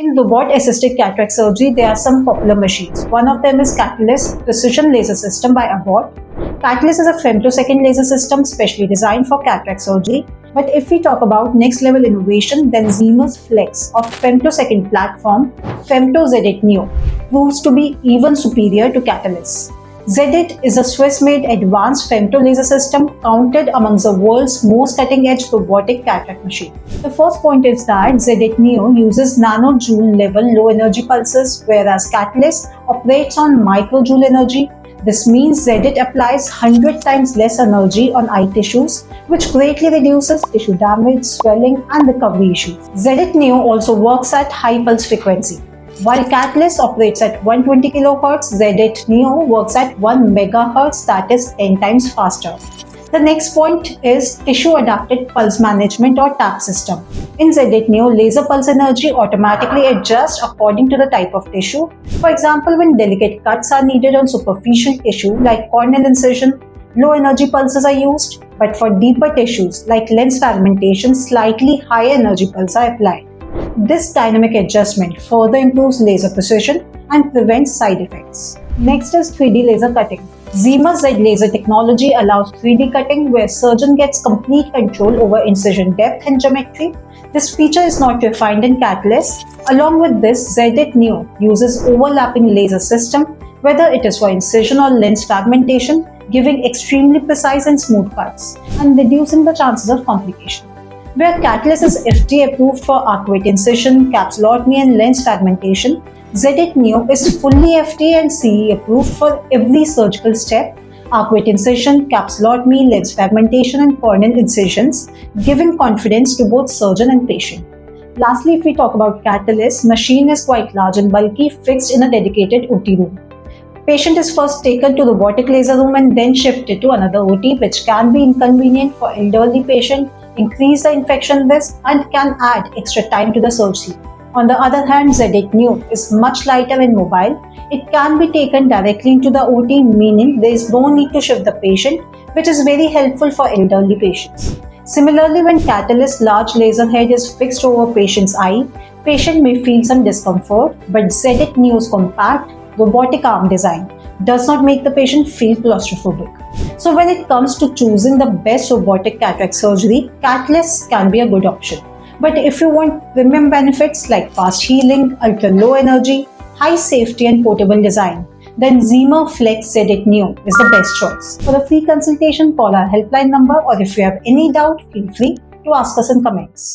in robot-assisted cataract surgery, there are some popular machines. One of them is Catalyst Precision Laser System by Abbott. Catalyst is a femtosecond laser system specially designed for cataract surgery. But if we talk about next level innovation, then Zimmer's Flex of femtosecond platform, Femto Z8 Neo, proves to be even superior to Catalyst. Z8 is a Swiss-made advanced femto laser system counted amongst the world's most cutting-edge robotic cataract machine. The first point is that Z8 Neo uses nanojoule level low energy pulses, whereas Catalyst operates on microjoule energy. This means Z8 applies 100 times less energy on eye tissues, which greatly reduces tissue damage, swelling, and recovery issues. Z8 Neo also works at high pulse frequency. While Catalyst operates at 120 kHz, Z8 Neo works at 1 MHz, that is 10 times faster. The next point is Tissue Adapted Pulse Management or TAP system. In Z8 Neo, laser pulse energy automatically adjusts according to the type of tissue. For example, when delicate cuts are needed on superficial tissue like corneal incision, low energy pulses are used, but for deeper tissues like lens fragmentation, slightly higher energy pulses are applied. This dynamic adjustment further improves laser precision and prevents side effects. Next is 3D laser cutting. Zimmer's Z laser technology allows 3D cutting where surgeon gets complete control over incision depth and geometry. This feature is not refined in Catalyst. Along with this, Z8 Neo uses overlapping laser system, whether it is for incision or lens fragmentation, giving extremely precise and smooth cuts and reducing the chances of complication. Where Catalyst is FDA approved for arcuate incision, capsulotomy and lens fragmentation, Z8 Neo is fully FDA and CE approved for every surgical step, arcuate incision, capsulotomy, lens fragmentation and corneal incisions, giving confidence to both surgeon and patient. Lastly, if we talk about Catalyst, machine is quite large and bulky, fixed in a dedicated OT room. Patient is first taken to the robotic laser room and then shifted to another OT, which can be inconvenient for elderly patient, increase the infection risk and can add extra time to the surgery. On the other hand, Z8 Neo is much lighter and mobile. It can be taken directly into the OT, meaning there is no need to shift the patient, which is very helpful for elderly patients. Similarly, when Catalyst large laser head is fixed over patient's eye, patient may feel some discomfort, but Z8 Neo's compact, robotic arm design does not make the patient feel claustrophobic. So when it comes to choosing the best robotic cataract surgery, Catalyst can be a good option. But if you want premium benefits like fast healing, ultra low energy, high safety and portable design, then Zimmer Flex Z8 Neo is the best choice. For a free consultation, call our helpline number, or if you have any doubt, feel free to ask us in comments.